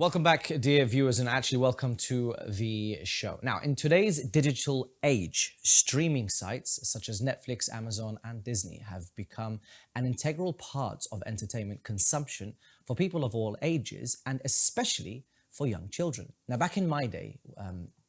Welcome back, dear viewers, and actually welcome to the show. Now, in today's digital age, streaming sites such as Netflix, Amazon, and Disney have become an integral part of entertainment consumption for people of all ages, and especially for young children. Now, back in my day,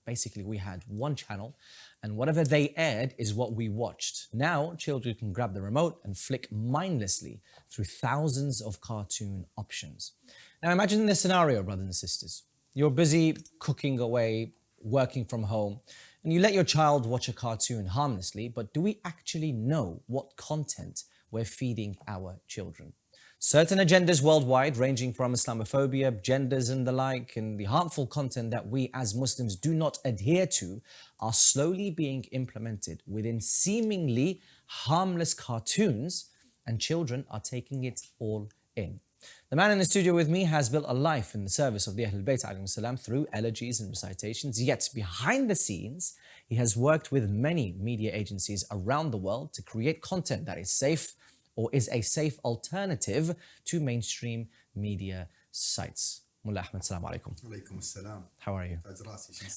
basically we had one channel, and whatever they aired is what we watched. Now, children can grab the remote and flick mindlessly through thousands of cartoon options. Now imagine this scenario, brothers and sisters. You're busy cooking away, working from home, and you let your child watch a cartoon harmlessly, but do we actually know what content we're feeding our children? Certain agendas worldwide, ranging from Islamophobia, genders and the like, and the harmful content that we as Muslims do not adhere to, are slowly being implemented within seemingly harmless cartoons, and children are taking it all in. The man in the studio with me has built a life in the service of the Ahlul Bayt alayhim salam through elegies and recitations, yet behind the scenes, he has worked with many media agencies around the world to create content that is safe or is a safe alternative to mainstream media sites. Mullah Ahmad, assalamu alaikum. Alaikum assalam. How are you?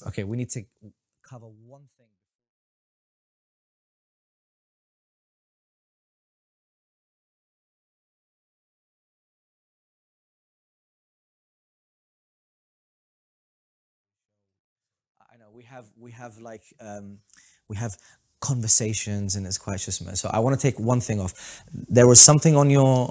Okay, we need to cover one thing. I know we have conversations and it's quite just so I want to take one thing off. There was something on your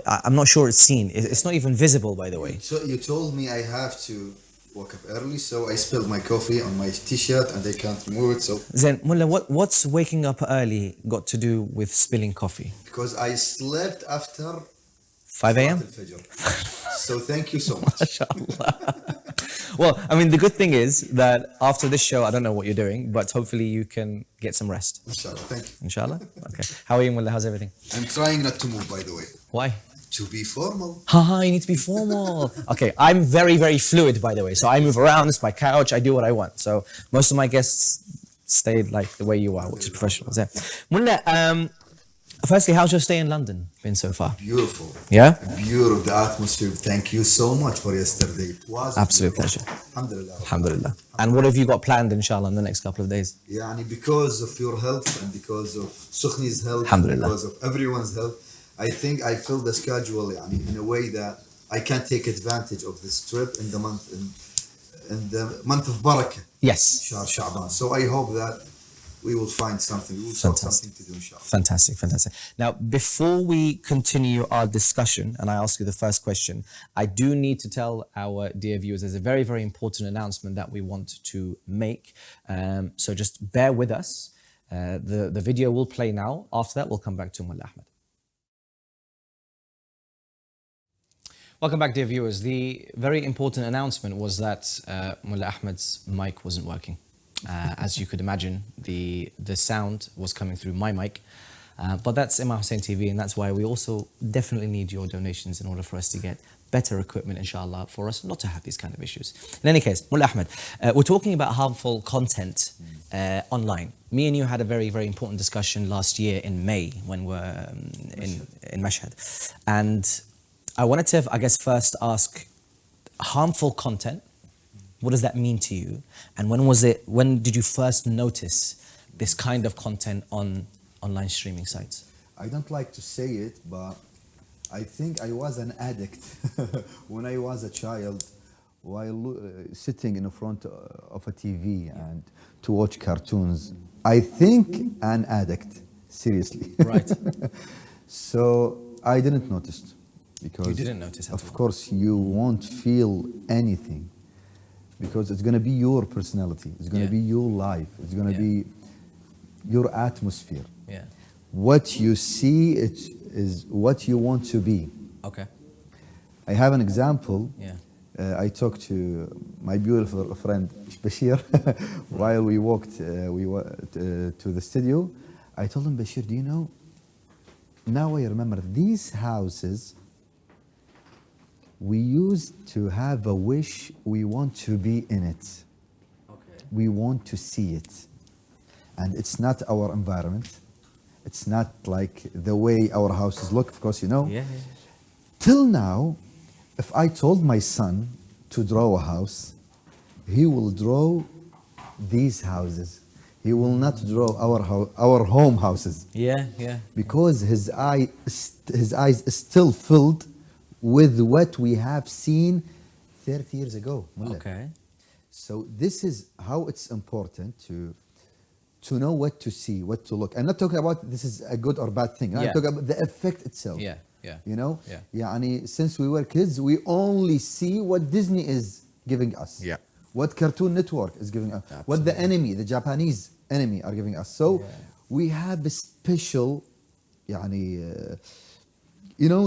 I'm not sure it's seen. It's not even visible, by the way. So you told me I have to wake up early, so I spilled my coffee on my t-shirt and they can't remove it. So Then Mullah, what's waking up early got to do with spilling coffee? because I slept after 5 a.m. Fajr. So thank you so much. MashaAllah. Well, I mean, the good thing is that after this show, I don't know what you're doing, but hopefully you can get some rest. Inshallah, thank you. Inshallah? Okay. How are you, Mullah? How's everything? I'm trying not to move, by the way, Why? to be formal. Haha, you need to be formal. Okay, I'm very, very fluid, by the way. So I move around, it's my couch, I do what I want. So most of my guests stayed like the way you are, which is professional. Yeah. Mullah, firstly, how's your stay in London been so far? Beautiful. Yeah? Beautiful, the atmosphere. Thank you so much for yesterday. It was Absolute beautiful. pleasure. Alhamdulillah. Alhamdulillah. And what have you got planned, inshallah, in the next couple of days? Yani because of your health and because of Sukhni's health and Alhamdulillah. because of everyone's health, I think I feel the schedule yani, in a way that I can take advantage of this trip in the month of Barakah, Yes. Shahr Sha'ban. So I hope that we will find something. We will find something to do, inshallah. Fantastic, fantastic. Now, before we continue our discussion, and I ask you the first question, I do need to tell our dear viewers there's a very, very important announcement that we want to make. So just bear with us. The video will play now. After that, we'll come back to Mullah Ahmad. Welcome back, dear viewers. The very important announcement was that Mullah Ahmad's mic wasn't working. As you could imagine, the sound was coming through my mic, but that's Imam Hussein TV, and that's why we also definitely need your donations in order for us to get better equipment, inshallah, for us not to have these kind of issues. In any case, Mullah Ahmad, we're talking about harmful content online. Me and you had a very, very important discussion last year in May when we're in Mashhad, and I wanted to, I guess, first ask, harmful content, what does that mean to you? And when did you first notice this kind of content on online streaming sites? I don't like to say it, but I think I was an addict when I was a child while sitting in front of a TV and to watch cartoons. I think an addict, seriously. Right. So I didn't notice. Because You didn't notice at all. of course you won't feel anything because it's going to be your personality, it's going to be your life, it's going to be your atmosphere. Yeah. What you see it is what you want to be. Okay. I have an example. Yeah. I talked to my beautiful friend Bashir while we walked to the studio. I told him, Bashir, do you know, now I remember these houses, we used to have a wish, we want to be in it. Okay. We want to see it. And it's not our environment. It's not like the way our houses look, of course, you know. Yeah. Till now, if I told my son to draw a house, he will draw these houses. He will not draw our home houses. Yeah, yeah. Because his eyes is still filled with what we have seen 30 years ago. Mullah. Okay. So this is how it's important to know what to see, what to look. I'm not talking about this is a good or bad thing. I'm Yeah. talking about the effect itself. Yeah, yeah. You know? Yeah. يعني, since we were kids, we only see what Disney is giving us. Yeah. What Cartoon Network is giving us. Absolutely. What the enemy, the Japanese enemy are giving us. So Yeah. we have a special,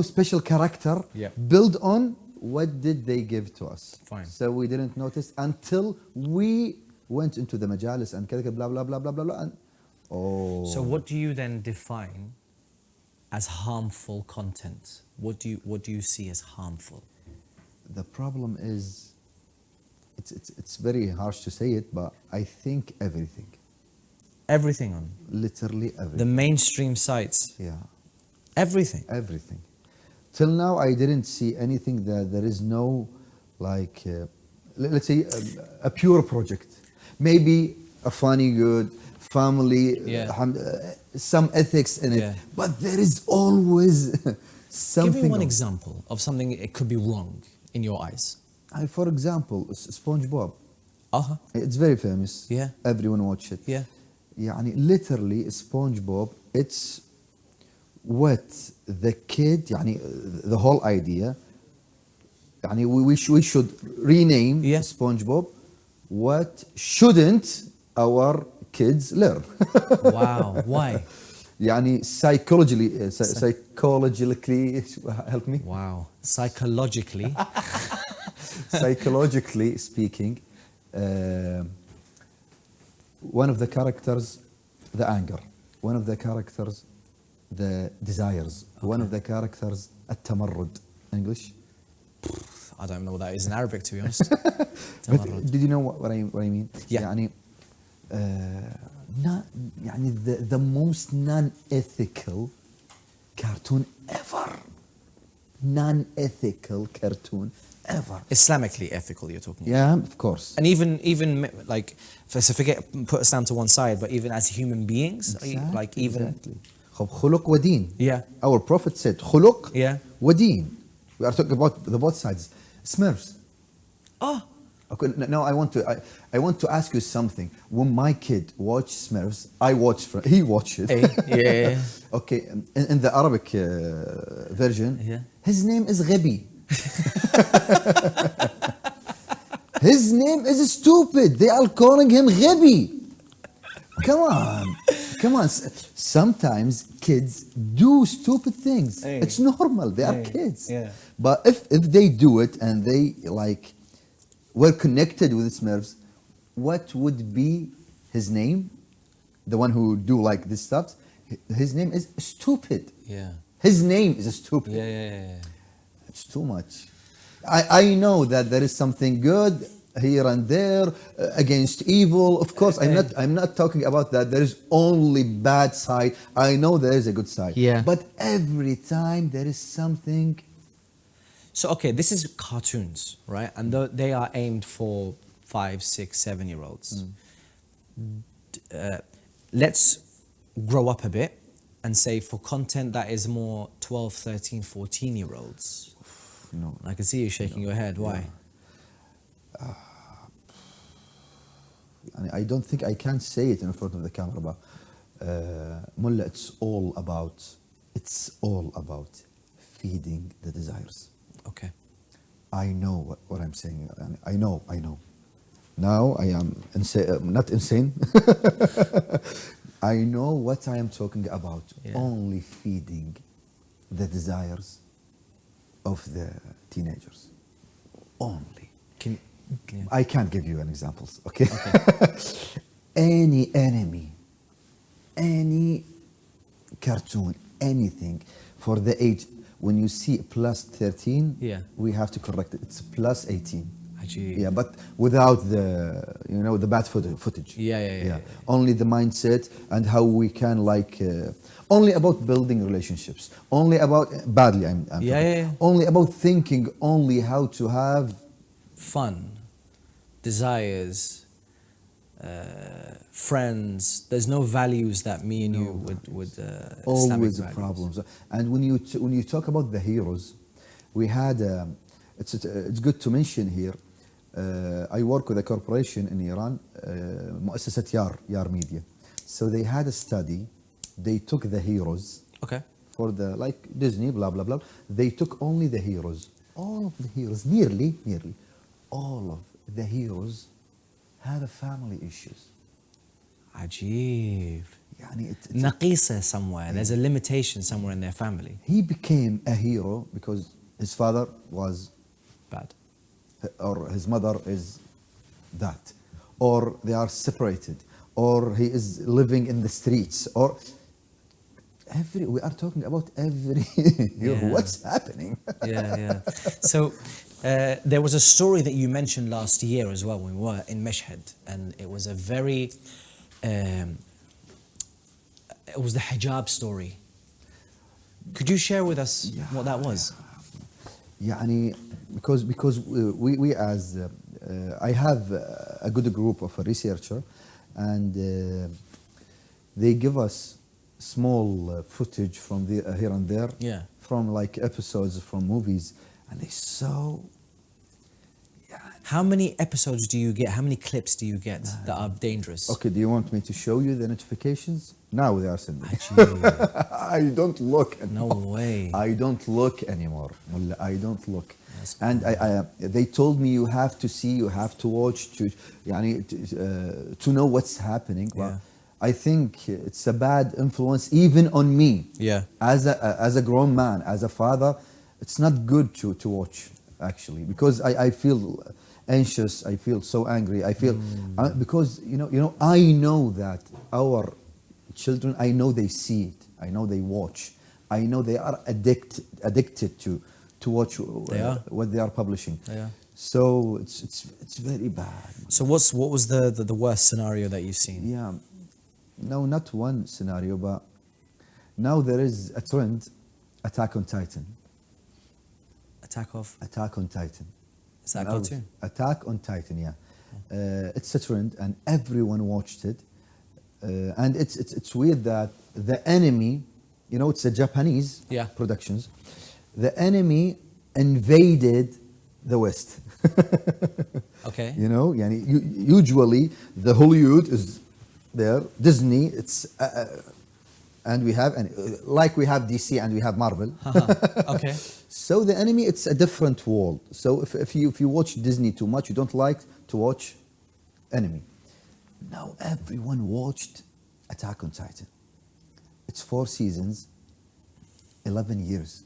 special character Yeah. built on what did they give to us. Fine. So we didn't notice until we went into the majalis and blah, blah, blah, blah, blah, blah. And, oh. So what do you then define as harmful content? What do you see as harmful? The problem is, it's very harsh to say it, but I think everything. Everything on Literally the everything. mainstream sites. Yeah. Everything. Everything. Till now, I didn't see anything that there is no, let's say, a pure project. Maybe a funny, good family, Yeah. some ethics in it. Yeah. But there is always something. Give me one else. example of something it could be wrong in your eyes. For example, SpongeBob. Uh-huh. It's very famous. Yeah. Everyone watch it. Yeah. Literally SpongeBob, it's what the kid, the whole idea, we should rename Yeah. SpongeBob what shouldn't our kids learn. Wow. Why? Psychologically, help me. Wow. Psychologically. Psychologically speaking, one of the characters, the anger. One of the characters, the desires. One of the characters, التمرد. English? I don't know what that is in Arabic, to be honest. But did you know what I mean? Yeah. The most non-ethical cartoon ever. Non-ethical cartoon ever. Islamically ethical, you're talking about. Yeah, of course. And even like, so forget, put us down to one side, but even as human beings, Exactly. خلق ودين. Yeah. Our Prophet said, خلق Yeah. ودين. We are talking about the both sides. Smurfs. Oh, Okay, now I want to ask you something. When my kid watch Smurfs, he watches. yeah. Okay, in the Arabic version, Yeah. his name is Ghabi. His name is stupid. They are calling him Ghabi. Come on. Sometimes kids do stupid things. Hey. It's normal. They are Hey. kids. Yeah. But if they do it and they were connected with Smurfs, what would be his name? The one who do this stuff. His name is stupid. Yeah. His name is stupid. Yeah. It's too much. I know that there is something good here and there against evil. Of course, I'm not talking about that. There is only bad side. I know there is a good side. Yeah. But every time there is something. So, okay, this is cartoons, right? And they are aimed for 5, 6, 7-year-olds. Let's grow up a bit and say for content that is more 12, 13, 14-year-olds. No. I can see you shaking your head. Why? I don't think I can say it in front of the camera, but Mullah, it's all about feeding the desires. Okay. I know what I'm saying. I know. Now I am not insane. I know what I am talking about. Yeah. Only feeding the desires of the teenagers. Only. Yeah. I can't give you an examples, okay? Any enemy, any cartoon, anything for the age. When you see plus 13, Yeah. we have to correct it. It's plus 18. Actually, Yeah, but without the bad footage. Yeah. Only the mindset and how we can only about building relationships. Only about badly. I'm talking. Yeah. Only about thinking. Only how to have fun, desires, friends. There's no values that me and you would Islamic Always values. problems. And when you talk about the heroes, we had it's good to mention here. I work with a corporation in Iran, مؤسسة يار Media. So they had a study. They took the heroes Okay. for the like Disney, blah blah blah. They took only the heroes. All of the heroes, nearly all of the heroes had a family issues. عجيب. يعني نقيصة somewhere. There's a limitation somewhere in their family. he became a hero because his father was, Bad. or his mother is that, or they are separated, or he is living in the streets, or we are talking about every hero. Yeah. What's happening? Yeah. So there was a story that you mentioned last year as well when we were in Mashhad, and it was a very, it was the hijab story. Could you share with us what that was? يعني because we as I have a good group of a researcher, and they give us small footage from here and there, Yeah. from like episodes from movies, and they so. How many episodes do you get? How many clips do you get that are dangerous? Okay, do you want me to show you the notifications? Now they are sending. Ajib. I don't look anymore. No way. I don't look anymore. Mullah, I don't look. That's And they told me you have to see, you have to watch to know what's happening. Yeah. Well, I think it's a bad influence even on me. Yeah. As a grown man, as a father, it's not good to watch actually, because I feel anxious. I feel so angry. I feel because you know I know that our children, I know they see it. I know they watch. I know they are addicted to watch what they are publishing. They are. So it's very bad. So what was the worst scenario that you've seen? Yeah, no, not one scenario, but now there is a trend, Attack on Titan. Attack Attack on Titan. Is that a Now, cartoon? Attack on Titan, yeah. It's a trend, and everyone watched it. And it's weird that the enemy, you know, it's a Japanese productions. The enemy invaded the West. Okay. You know, yani, usually the Hollywood is there, Disney, it's and we have like we have DC and we have Marvel. Okay. So the enemy, it's a different world. So if you watch Disney too much, you don't like to watch enemy. Now everyone watched Attack on Titan. It's 4 seasons, 11 years.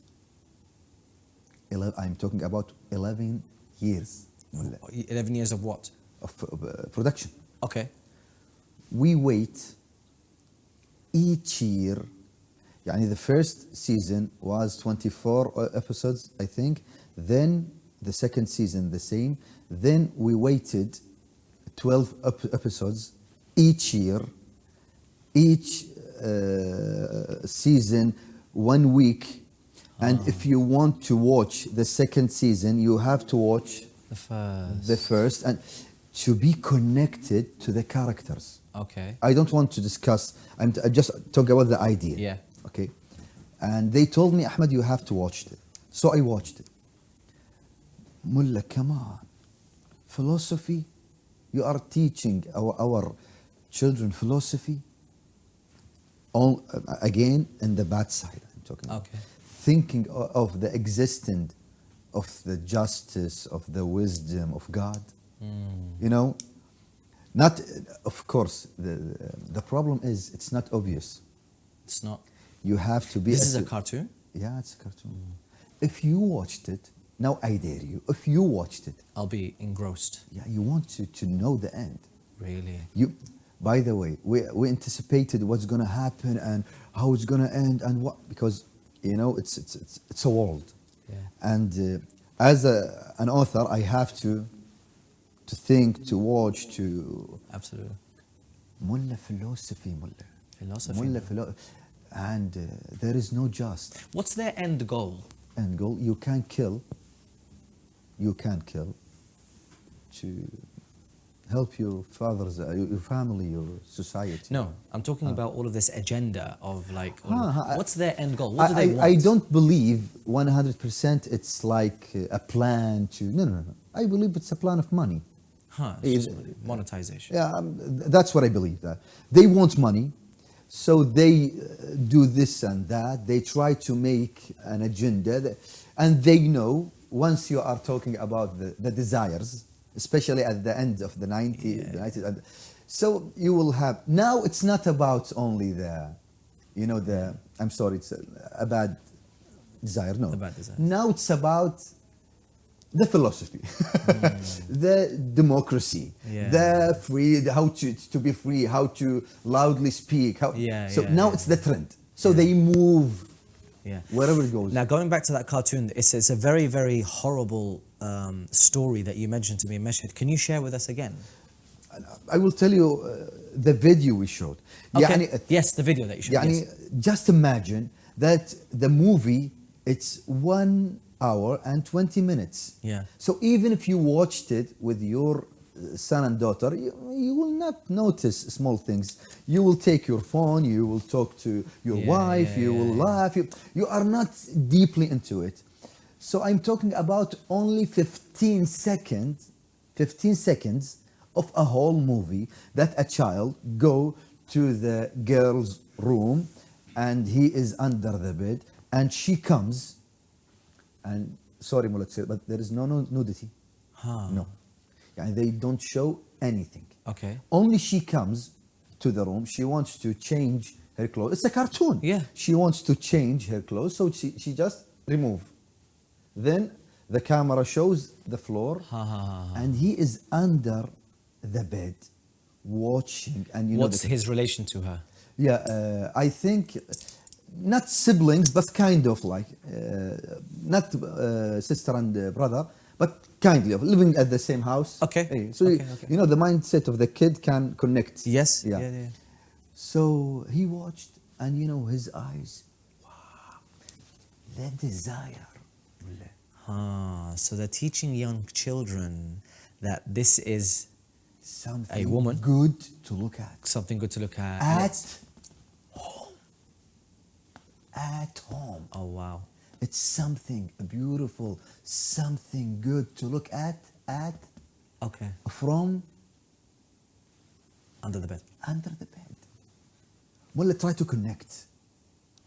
I'm talking about 11 years 11 years of what? of production. Okay. We wait each year. Yani the first season was 24 episodes, I think. Then the second season, the same. Then we waited 12 episodes each year. Each season, 1 week. And if you want to watch the second season, you have to watch the first, and to be connected to the characters. Okay. I don't want to discuss. I'm just talking about the idea. Yeah. Okay. And they told me, Ahmed, you have to watch it. So I watched it. Mullah, come on. Philosophy. You are teaching our children philosophy. All again in the bad side. I'm talking. Okay. Thinking of the existence of the justice, of the wisdom of God. You know, not, of course, the problem is it's not obvious. It's not. You have to be. This is a cartoon? Yeah, it's a cartoon. If you watched it, now I dare you, if you watched it, I'll be engrossed. yeah, you want to know the end. Really? By the way, we anticipated what's going to happen and how it's going to end and what, because, you know, it's a world. Yeah. And as an author, I have to think, to watch, to... Absolutely. Mullah philosophy, mullah. Philosophy. And there is no just What's their end goal? end goal. You can kill. to help your fathers, your family, your society. No, I'm talking about all of this agenda of like, I- what's their end goal? What do they want? I don't believe 100% it's like a plan to. No, no, no. I believe it's a plan of money. Huh, it's just monetization. Yeah, that's what I believe. That they want money, so they do this and that. They try to make an agenda, and they know once you are talking about the desires, especially at the end of the 90s, the 90s. So you will have now. It's not about only the. I'm sorry, it's a bad desire. No, The bad desire. now it's about the philosophy, the democracy, Yeah. the free, how to be free, how to loudly speak. How, so now it's the trend. So they move wherever it goes. Now, going back to that cartoon, it's a very, very horrible story that you mentioned to me in Mashhad. Can you share with us again? I will tell you the video we showed. Okay. Yes, the video that you showed. يعني Yes. just imagine that the movie, it's 1 hour and 20 minutes. Yeah. So even if you watched it with your son and daughter, you will not notice small things. You will take your phone, you will talk to your wife, you will laugh. You are not deeply into it. So I'm talking about only 15 seconds of a whole movie that a child go to the girl's room and he is under the bed and she comes and sorry Mullah to say, but there is no nudity. No. And they don't show anything. Okay. Only she comes to the room, she wants to change her clothes. It's a cartoon. Yeah. She wants to change her clothes, so she just remove. Then the camera shows the floor and he is under the bed watching, and you What's know his relation to her? I think not siblings but kind of like not sister and brother, but kindly of living at the same house. Okay. So Okay. you know the mindset of the kid can connect. Yes. Yeah. Yeah. So he watched and you know his eyes, wow, the desire. So they're teaching young children that this is Something a woman, good to look at. something good to look at. At home. At home. Oh wow. It's something beautiful, something good to look at Okay. from Under the bed. under the bed. Well, try to connect.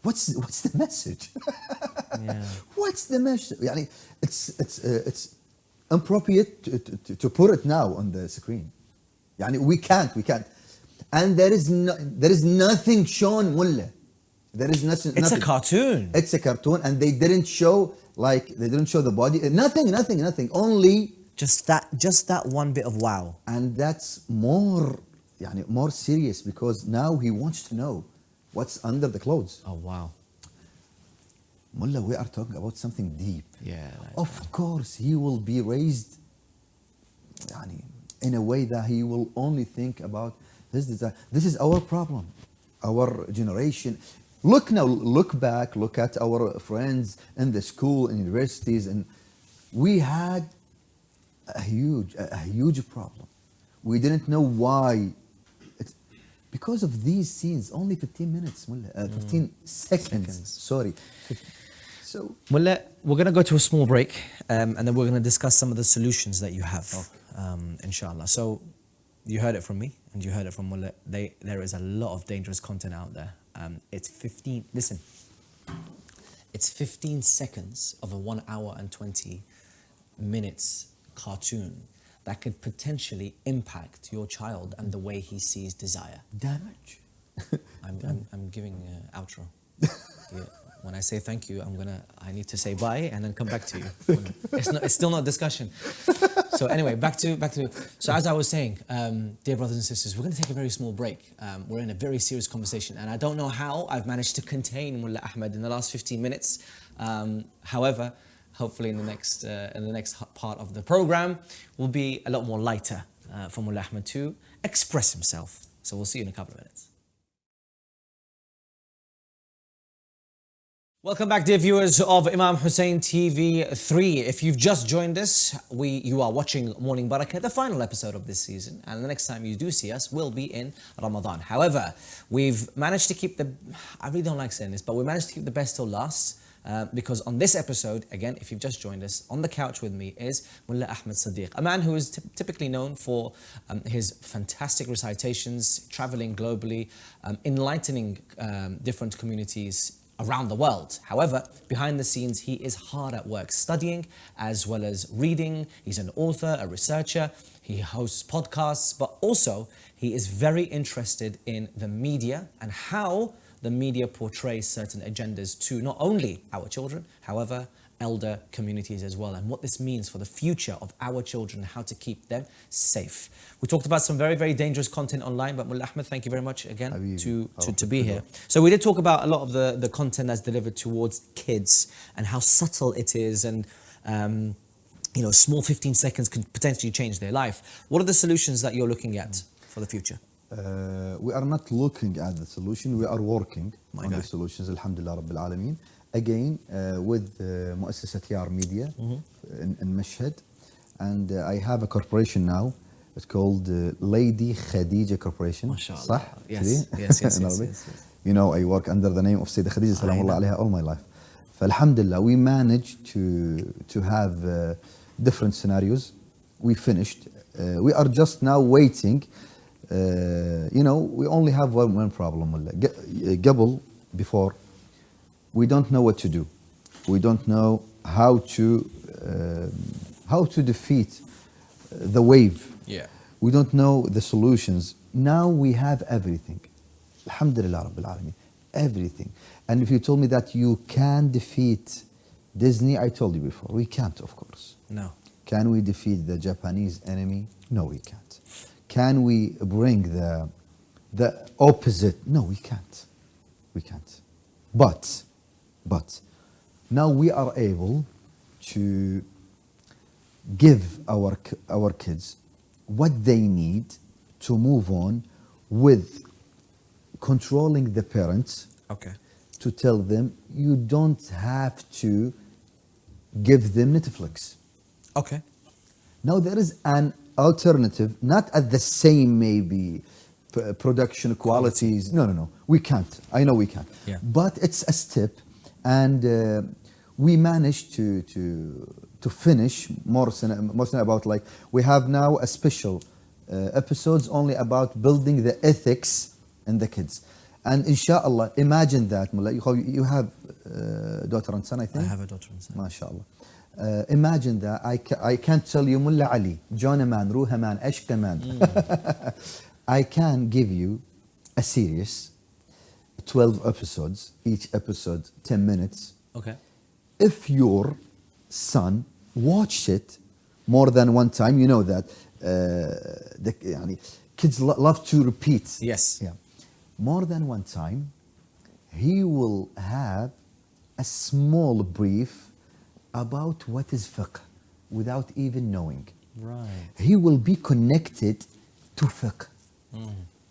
What's the message? Yeah. What's the message? يعني it's appropriate to put it now on the screen. يعني we can't. And there is nothing shown mullah. There is nothing. It's a cartoon. It's a cartoon, and they didn't show the body. Nothing. Only Just that one bit of wow. and that's more serious because now he wants to know what's under the clothes. Oh wow. Mullah, we are talking about something deep. Yeah. Of course, he will be raised in a way that he will only think about his desire. This is our problem, our generation. Look now, look back, look at our friends in the school and universities, and we had a huge problem. We didn't know why. It's because of these scenes, only 15 minutes, Mullah, 15 seconds. Sorry. So, Mullah, we're going to go to a small break and then we're going to discuss some of the solutions that you have, inshallah. So you heard it from me and you heard it from Mullah. There is a lot of dangerous content out there. It's 15 seconds of a 1 hour and 20 minutes cartoon that could potentially impact your child and the way he sees desire. damage. I'm giving an outro. Yeah. When I say thank you, I need to say bye and then come back to you. It's still not discussion. So anyway, back to. So as I was saying, dear brothers and sisters, we're going to take a very small break. We're in a very serious conversation, and I don't know how I've managed to contain Mullah Ahmad in the last 15 minutes. However, hopefully in the next part of the program will be a lot more lighter for Mullah Ahmad to express himself. So we'll see you in a couple of minutes. Welcome back, dear viewers of Imam Hussein TV 3. If you've just joined us, you are watching Morning Barakah, the final episode of this season. And the next time you do see us will be in Ramadan. However, we've managed to keep I really don't like saying this, but we managed to keep the best till last. Because on this episode, again, if you've just joined us, on the couch with me is Mullah Ahmad Seddiq, a man who is typically known for his fantastic recitations, traveling globally, enlightening different communities around the world. However, behind the scenes, he is hard at work studying as well as reading. He's an author, a researcher. He hosts podcasts, but also he is very interested in the media and how the media portrays certain agendas to not only our children, however, elder communities as well, and what this means for the future of our children and how to keep them safe. We talked about some very, very dangerous content online, but Mullah Ahmed, thank you very much again to be here. So we did talk about a lot of the content that's delivered towards kids and how subtle it is, and small 15 seconds can potentially change their life. What are the solutions that you're looking at for the future? We are not looking at the solution, we are working on the solutions, alhamdulillah rabbil alameen. Again, with مؤسسة يار Media in Mashhad, and I have a corporation now. It's called Lady Khadija Corporation. MashaAllah. صح? Yes. You know, I work under the name of Sayyidah Khadija Salamullah alayha all my life. Alhamdulillah, we managed to have different scenarios. We finished. We are just now waiting. We only have one problem. Before, we don't know what to do. We don't know how to defeat the wave. Yeah. We don't know the solutions. Now we have everything. Alhamdulillah Rabbil Alameen. Everything. And if you told me that you can defeat Disney, I told you before, we can't, of course. No. Can we defeat the Japanese enemy? No, we can't. Can we bring the opposite? No, we can't. We can't. But now we are able to give our kids what they need to move on with controlling the parents. Okay. To tell them you don't have to give them Netflix. Okay. Now there is an alternative, not at the same maybe production qualities. No. We can't. I know we can't. Yeah. But it's a step, and we managed to finish more about, like, we have now a special episodes only about building the ethics in the kids. And inshallah, imagine that, Mullah, you have daughter and son, I think? I have a daughter and son. MashaAllah. Imagine that I can't tell you Mullah Ali, John man, Ruha man, Ashka man. I can give you a series, 12 episodes, each episode 10 minutes. Okay. If your son watched it more than one time, you know that kids love to repeat. Yes. Yeah. More than one time, he will have a small brief about what is fiqh without even knowing. Right. He will be connected to fiqh,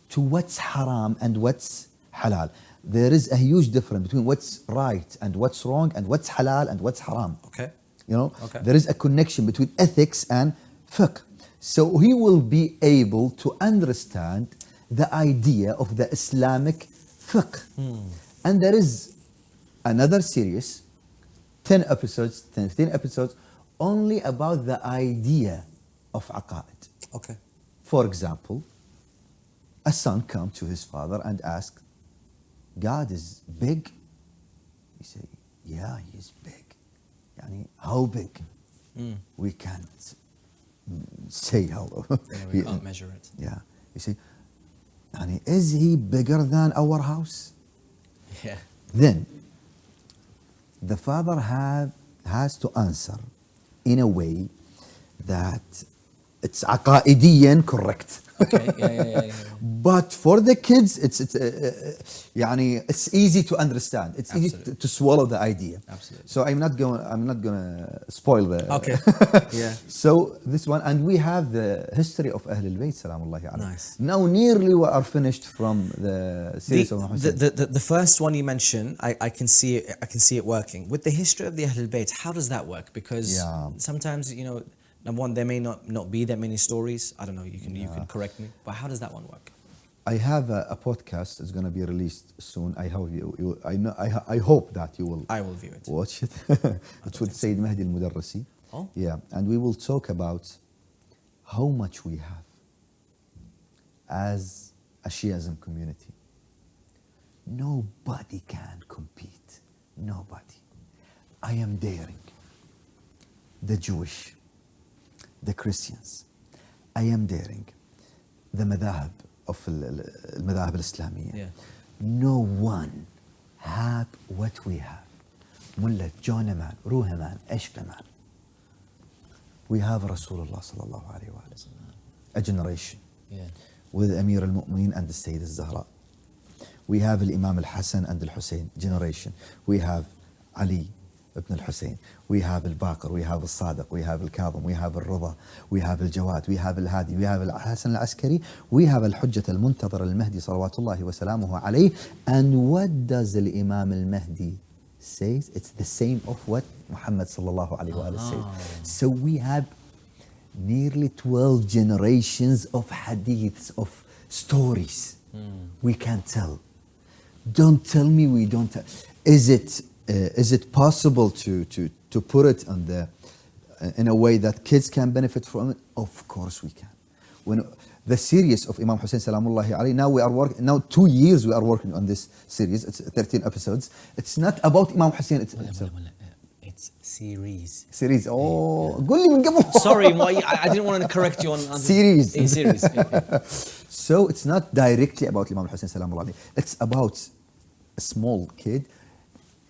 to what's haram and what's halal. There is a huge difference between what's right and what's wrong and what's halal and what's haram. Okay. Okay. There is a connection between ethics and fiqh. So he will be able to understand the idea of the Islamic fiqh. And there is another series, 10 episodes, 15 episodes, only about the idea of aqaid. Okay. For example, a son comes to his father and asks, God is big? He say, yeah, he is big. Yani, how big? We can't say how. We can't measure it. Yeah. You see, yani, is he bigger than our house? Yeah. Then the father has to answer in a way that it's aqaidiyan correct. Okay. Yeah. But for the kids, يعني it's easy to understand. It's easy Absolutely. to swallow the idea. Absolutely. So I'm not gonna spoil the. Okay. Yeah. So this one, and we have the history of Ahl al-Bayt, salamullahi alayhi. Nice. Now nearly we are finished from the series of Imam Hussein. The first one you mentioned, I can see it. I can see it working. With the history of the Ahlul Bayt, how does that work? Because Yeah. sometimes, number one, there may not be that many stories. I don't know. You can correct me. But how does that one work? I have a podcast. It's going to be released soon. I hope I hope that you will. I will view it. Watch it. It's with Sayyid Mahdi al-Mudarrisi. Oh. Yeah, and we will talk about how much we have as a Shiism community. Nobody can compete. Nobody. I am daring. The Jewish, the Christians. I am daring. The madhab of المذاهب الإسلامية. Yeah. No one have what we have. Mullah, John man, Ruha man, Ishq man. We have Rasulullah sallallahu alayhi wa sallam. A generation. Yeah. With Amir al-Mu'mineen and the Sayyid al-Zahra. We have Imam al-Hassan and al-Hussein generation. We have Ali ibn al-Hussein. We have al-Baqir, we have al-Sadiq, we have al-Kadhim, we have al-Rida, we have al-Jawad, we have al-Hadi, we have al-Hasan al-Askari, we have al-Hujjat al-Muntadhir al-Mahdi salawatullahi wa salamuhu alayhi. And what does al-Imam al-Mahdi say? It's the same of what Muhammad sallallahu alayhi wa sallam says. So we have nearly 12 generations of hadiths, of stories we can tell. Don't tell me we don't tell. Is it possible to put it on in a way that kids can benefit from it? Of course we can. When the series of Imam Hussein salamullahi alayhi, now we are working, now 2 years we are working on this series. It's 13 episodes. It's not about Imam Hussein. It's series. Series. Oh, قول لي من قبل. Sorry, I didn't want to correct you on series. Series. Yeah. So it's not directly about Imam Hussein salamullahi alayhi. It's about a small kid.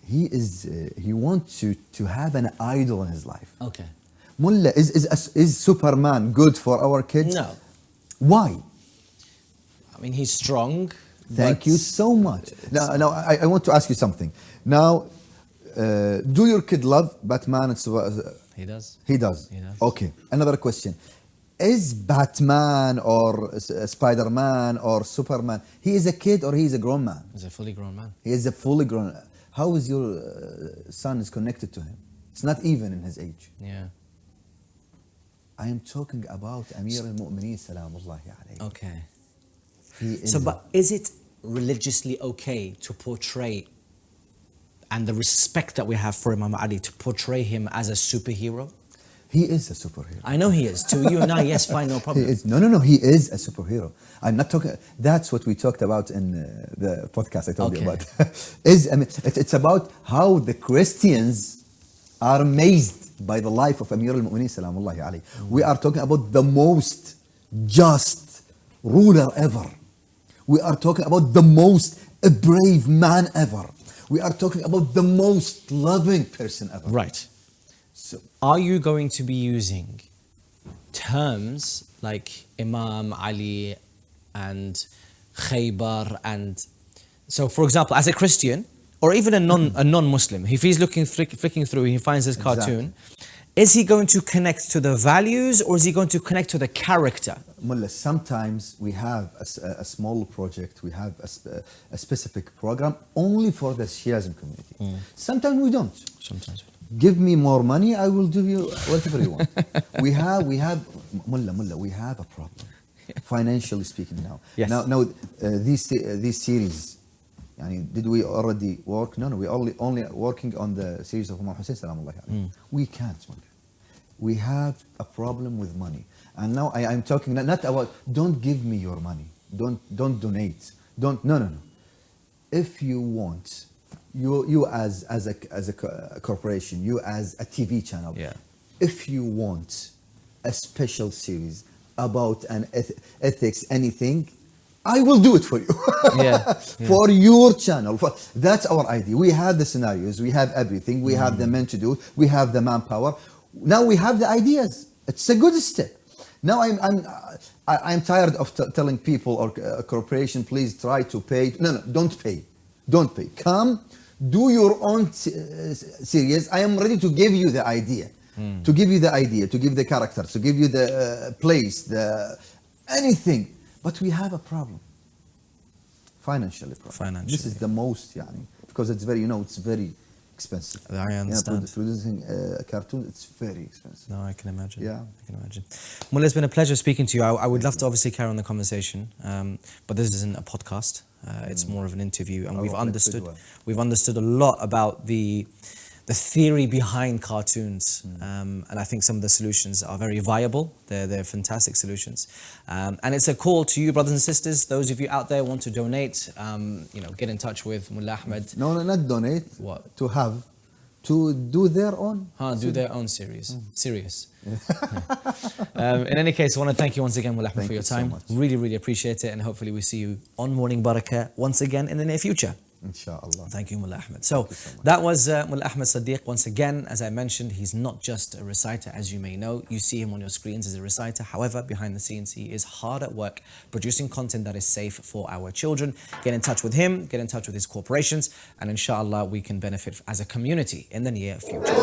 He wants to have an idol in his life. Okay. Mullah, is Superman good for our kids? No. Why? I mean, he's strong. Thank you so much. Now I want to ask you something. Now, do your kid love Batman? He does. He does. He does. Okay. Another question. Is Batman or Spider-Man or Superman, he is a kid or he is a grown man? He's a fully grown man. He is a fully grown. How is your son is connected to him? It's not even in his age. Yeah. I am talking about Amir al-Mu'mineen salamullahi alayhi. Okay. He is So, but is it religiously okay to portray, and the respect that we have for Imam Ali, to portray him as a superhero? He is a superhero. I know he is. To you and I, yes, fine, no problem. He is. No. He is a superhero. I'm not talking. That's what we talked about in the podcast I told you about. It's about how the Christians are amazed by the life of Amir al-Mu'mineen salamullahi alayhi. We are talking about the most just ruler ever. We are talking about the most brave man ever. We are talking about the most loving person ever. Right. So, Are you going to be using terms like Imam Ali and Khaybar and so, for example, as a Christian or even a non-Muslim, if he's flicking through, he finds this cartoon, is he going to connect to the values or is he going to connect to the character? Mullah, sometimes we have a small project, we have a specific program only for the Shiism community. Sometimes we don't. Sometimes. Give me more money, I will give you whatever you want. we have Mullah, we have a problem, financially speaking now. Yes. Now these series, did we already work? No, we only working on the series of Imam Hussein salamullahi alayhi. We can't, Mullah. We have a problem with money. And now I'm talking not about, don't give me your money. Don't donate. No. If you want, you as a corporation, you as a TV channel, if you want a special series about an ethics, anything, I will do it for you. For your channel. That's our idea. We have the scenarios, we have everything, we have the men to do, we have the manpower. Now we have the ideas. It's a good step. Now I'm tired of telling people or a corporation, please try to pay. No, don't pay. Don't pay. Come, do your own series. I am ready to give you the idea. To give you the idea, to give the characters, to give you the place, the anything. But we have a problem. Financially problem. Financially. This is the most, because it's very, it's very expensive. I understand. Producing a cartoon, it's very expensive. No, I can imagine. Yeah. I can imagine. Well, it's been a pleasure speaking to you. I would love to obviously carry on the conversation, but this isn't a podcast. It's more of an interview, and we've understood a lot about the theory behind cartoons, and I think some of the solutions are very viable. They're fantastic solutions, and it's a call to you, brothers and sisters. Those of you out there want to donate, get in touch with Mullah Ahmed. No, not donate. What? To do their own. Do their own series. Serious. In any case, I want to thank you once again, Mullah Ahmed, for your time. So much. Really, really appreciate it, and hopefully we see you on Morning Barakah once again in the near future. Inshallah. Thank you, Mullah Ahmed. So that was Mullah Ahmed Seddiq. Once again, as I mentioned, he's not just a reciter, as you may know. You see him on your screens as a reciter. However, behind the scenes, he is hard at work producing content that is safe for our children. Get in touch with him, get in touch with his corporations, and inshallah, we can benefit as a community in the near future.